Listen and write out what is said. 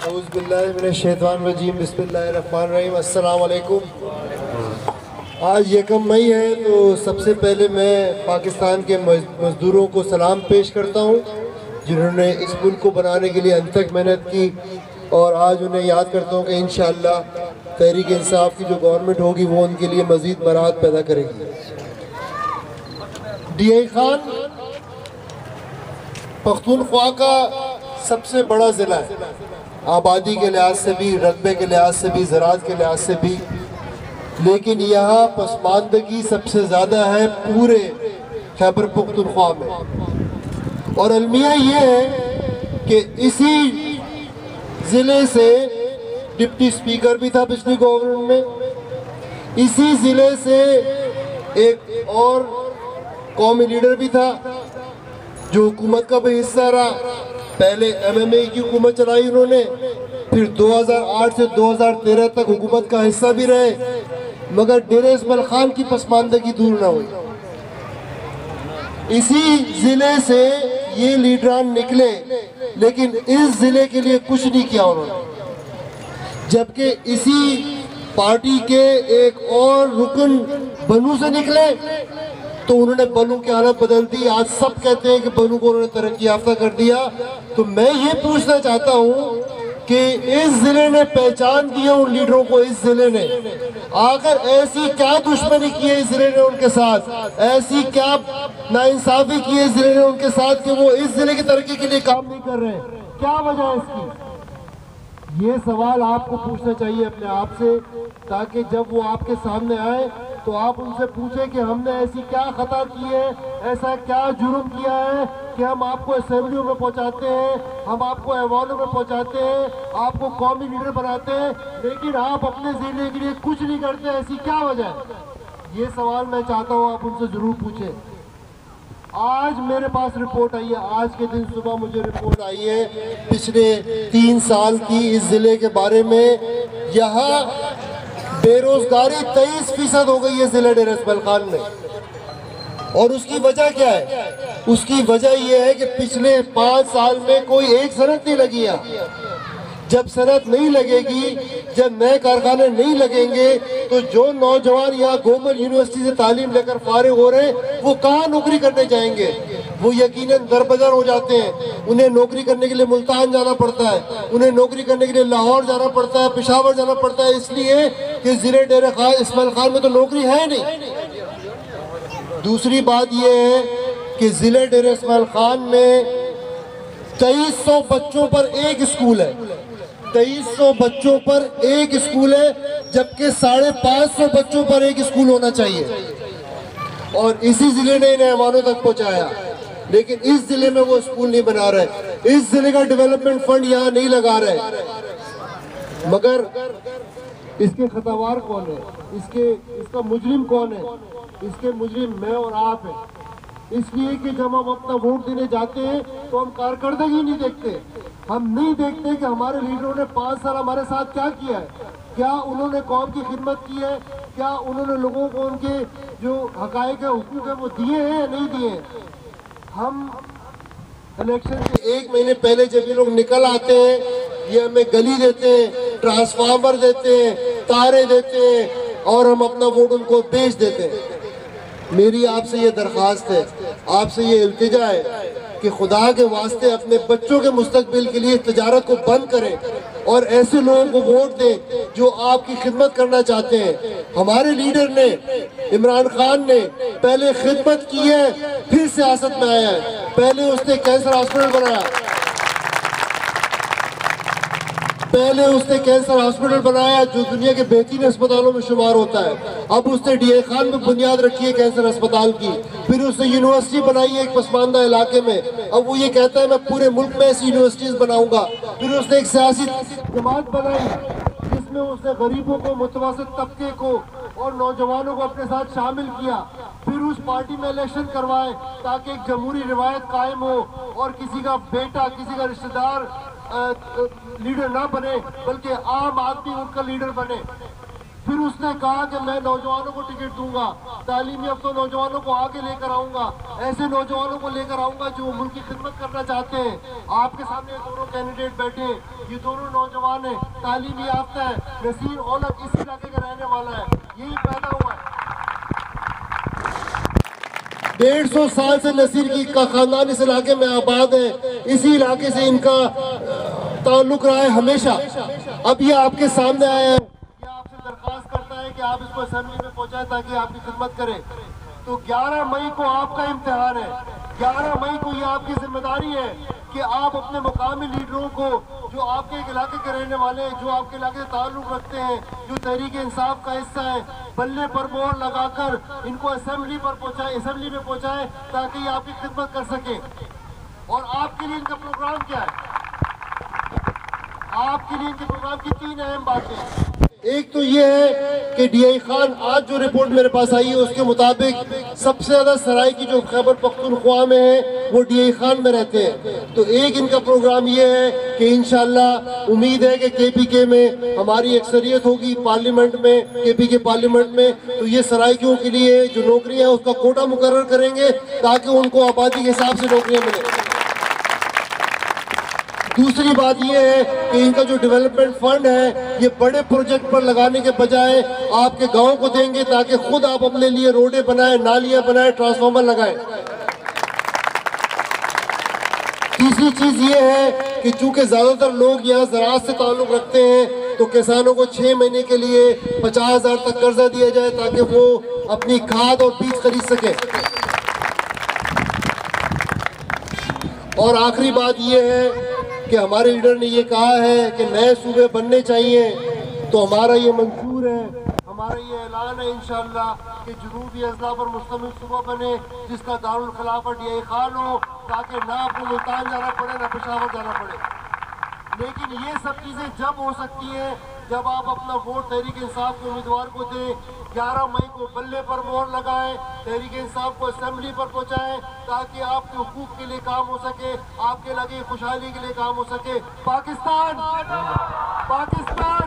औज़ुबिल्लाहिमिनश्शैतानिर्रजीम बिस्मिल्लाहिर्रहमानिर्रहीम अस्सलाम वालेकुम। आज 1 मई है तो सबसे पहले मैं पाकिस्तान के मज़दूरों को सलाम पेश करता हूँ जिन्होंने इस मुल्क को बनाने के लिए अनथक मेहनत की, और आज उन्हें याद करता हूँ कि इंशाअल्लाह तहरीक इंसाफ की जो गवर्नमेंट होगी वो उनके लिए मज़ीद बरात पैदा करेगी। DI खान पख्तूनख्वा का सबसे बड़ा ज़िला है, आबादी के लिहाज से भी, रकबे के लिहाज से भी, ज़राअत के लिहाज से भी, लेकिन यहाँ पसमानदगी सबसे ज़्यादा है पूरे खैबर पख्तूनख्वा में। और अलमिया ये है कि इसी ज़िले से डिप्टी स्पीकर भी था पिछली गवर्नमेंट में, इसी ज़िले से एक और कौमी लीडर भी था जो हुकूमत का भी हिस्सा रहा। पहले MMA की हुकूमत चलाई उन्होंने, फिर 2008 से 2013 तक हुकूमत का हिस्सा भी रहे, मगर डेरे इस्माइल खान की पसमानदगी दूर न हुई। इसी ज़िले से ये लीडरान निकले, लेकिन इस ज़िले के लिए कुछ नहीं किया उन्होंने, जबकि इसी पार्टी के एक और रुकन बनू से निकले तो उन्होंने बनू की हालत बदल दी। आज सब कहते हैं कि बनू को उन्होंने तरक्की याफ्ता कर दिया। तो मैं ये पूछना चाहता हूँ कि इस ज़िले ने पहचान दी है उन लीडरों को, इस ज़िले ने आकर ऐसी क्या दुश्मनी की है इस ज़िले ने उनके साथ, ऐसी क्या नाइंसाफ़ी की है इस ज़िले ने उनके साथ कि वो इस ज़िले की तरक्की के लिए काम नहीं कर रहे? क्या वजह है इसकी? ये सवाल आपको पूछना चाहिए अपने आप से, ताकि जब वो आपके सामने आए तो आप उनसे पूछें कि हमने ऐसी क्या खता की है, ऐसा क्या जुर्म किया है कि हम आपको असेंबलियों में पहुंचाते हैं, हम आपको ऐवानों में पहुंचाते हैं, आपको कौमी लीडर बनाते हैं, लेकिन आप अपने ज़िले के लिए कुछ नहीं करते? ऐसी क्या वजह है? ये सवाल मैं चाहता हूँ आप उनसे ज़रूर पूछें। आज मेरे पास रिपोर्ट आई है, आज के दिन सुबह मुझे रिपोर्ट आई है पिछले 3 साल की इस ज़िले के बारे में। यहाँ बेरोजगारी 23% हो गई है ज़िले डेरा इस्माइल खान में, और उसकी वजह क्या है? उसकी वजह यह है कि पिछले 5 साल में कोई एक सनत नहीं लगी है। जब सनत नहीं लगेगी, जब नए कारखाने नहीं लगेंगे, तो जो नौजवान यहाँ गवर्नमेंट यूनिवर्सिटी से तालीम लेकर फारिग हो रहे हैं वो कहाँ नौकरी करने जाएंगे? वो यकीनन दरबदर हो जाते हैं। उन्हें नौकरी करने के लिए मुल्तान जाना पड़ता है, उन्हें नौकरी करने के लिए लाहौर जाना पड़ता है, पेशावर जाना पड़ता है, इसलिए कि ज़िले डेरा इस्माइल खान में तो नौकरी है नहीं। दूसरी बात यह है कि ज़िले डेरा इस्माइल खान में 2300 बच्चों पर एक स्कूल है, 2300 बच्चों पर एक स्कूल है, जबकि 550 बच्चों पर एक स्कूल होना चाहिए। और इसी ज़िले ने इन्हें ऐवानों तक पहुंचाया, लेकिन इस ज़िले में वो स्कूल नहीं बना रहे, इस ज़िले का डेवलपमेंट फंड यहाँ नहीं लगा रहे। मगर इसके खतावार कौन है? इसका मुजरिम कौन है? इसके मुजरिम मैं और आप हैं। इसलिए कि जब हम अपना वोट देने जाते हैं तो हम कारकर्दगी नहीं देखते, हम नहीं देखते कि हमारे लीडरों ने 5 साल हमारे साथ क्या किया है, क्या उन्होंने कौम की खिदमत की है, क्या उन्होंने लोगों को उनके जो हक़ाइक़ है, हुकूक है, वो दिए हैं या नहीं दिए। हम इलेक्शन के 1 महीने पहले जब ये लोग निकल आते हैं, ये हमें गली देते हैं, ट्रांसफार्मर देते हैं, तारे देते हैं, और हम अपना वोट उनको बेच देते हैं। मेरी आपसे ये दरख्वास्त है, आपसे ये इल्तिजा है कि खुदा के वास्ते अपने बच्चों के मुस्तकबिल के लिए तिजारत को बंद करें और ऐसे लोगों को वोट दें जो आपकी खिदमत करना चाहते हैं। हमारे लीडर ने, इमरान खान ने पहले खिदमत की है, फिर सियासत में आया है। पहले उसने कैंसर हॉस्पिटल बनाया, जो दुनिया के बेहतरीन अस्पतालों में शुमार होता है। अब उसने DI खान में बुनियाद रखी है कैंसर अस्पताल की, फिर उसने यूनिवर्सिटी बनाई है एक पसमानदा इलाके में। अब वो ये कहता है मैं पूरे मुल्क में ऐसी यूनिवर्सिटीज बनाऊंगा। फिर उसने एक सियासी जमात बनाई जिसमें उसने गरीबों को, मुतवसत तबके को और नौजवानों को अपने साथ शामिल किया। फिर उस पार्टी में इलेक्शन करवाए ताकि एक जमहूरी रिवायत कायम हो और किसी का बेटा, किसी का रिश्तेदार लीडर ना बने, बल्कि आम आदमी उनका लीडर बने। फिर उसने कहा कि मैं नौजवानों को टिकट दूंगा, तालीम याफ्ता नौजवानों को आगे लेकर आऊंगा, ऐसे नौजवानों को लेकर आऊंगा जो मुल्क की खिदमत करना चाहते हैं। आपके सामने ये दोनों कैंडिडेट बैठे हैं, ये दोनों नौजवान हैं, तालीमी याफ्ता है। नसीर औलख इस इलाके का रहने वाला है, यही पैदा हुआ है। 150 साल से नसीर का खानदान इस इलाके में आबाद है, इसी इलाके से इनका ताल्लुक रहा है हमेशा। अब ये आपके सामने आया है, ये आपसे दरख्वास्त करता है कि आप इसको असेंबली में पहुंचाएं ताकि आपकी खिदमत करे। तो 11 मई को आपका इम्तिहान है, 11 मई को ये आपकी जिम्मेदारी है कि आप अपने मुकामी लीडरों को, जो आपके इलाके के रहने वाले हैं, जो आपके इलाके से ताल्लुक रखते हैं, जो तहरीक इंसाफ का हिस्सा है, बल्ले पर मोहर लगाकर इनको असेंबली में पहुंचाएं ताकि ये आपकी खिदमत कर सके। और आपके लिए इनका प्रोग्राम क्या है? आपके लिए इनके प्रोग्राम की 3 अहम बातें हैं। एक तो ये है कि डीआई खान, आज जो रिपोर्ट मेरे पास आई है उसके मुताबिक सबसे ज्यादा सराय की जो खैबर पख्तूनख्वा में है वो डीआई खान में रहते हैं। तो एक इनका प्रोग्राम ये है कि इंशाल्लाह उम्मीद है कि केपीके में हमारी अक्सरियत होगी पार्लियामेंट में, केपीके पार्लियामेंट में, तो ये सराइकियों के लिए जो नौकरियां हैं उसका कोटा मुकर्रर करेंगे ताकि उनको आबादी के हिसाब से नौकरियां मिले। दूसरी बात यह है कि इनका जो डेवलपमेंट फंड है ये बड़े प्रोजेक्ट पर लगाने के बजाय आपके गांव को देंगे ताकि खुद आप अपने लिए रोडें बनाएं, नालियां बनाएं, ट्रांसफार्मर लगाएं। तीसरी चीज ये है कि चूंकि ज्यादातर लोग यहाँ ज़राअत से ताल्लुक रखते हैं तो किसानों को 6 महीने के लिए 50,000 तक कर्जा दिया जाए ताकि वो अपनी खाद और बीज खरीद सके। और आखिरी बात ये है कि हमारे लीडर ने ये कहा है कि नए सूबे बनने चाहिए, तो हमारा ये मंशूर है, हमारा ये ऐलान है इंशाअल्लाह कि जनूबी अजला पर मुश्तमिल सूबा बने जिसका दारुल खिलाफत डीआई खान हो, ताकि ना आपको मुल्तान जाना पड़े ना पेशावर जाना पड़े। लेकिन ये सब चीजें जब हो सकती हैं जब आप अपना वोट तहरीक इंसाफ के उम्मीदवार को दें, 11 मई को बल्ले पर मोहर लगाएं, तहरीक इंसाफ को असेंबली पर पहुंचाएं ताकि आपके हुकूक के लिए काम हो सके, आपके लगे खुशहाली के लिए काम हो सके। पाकिस्तान, पाकिस्तान।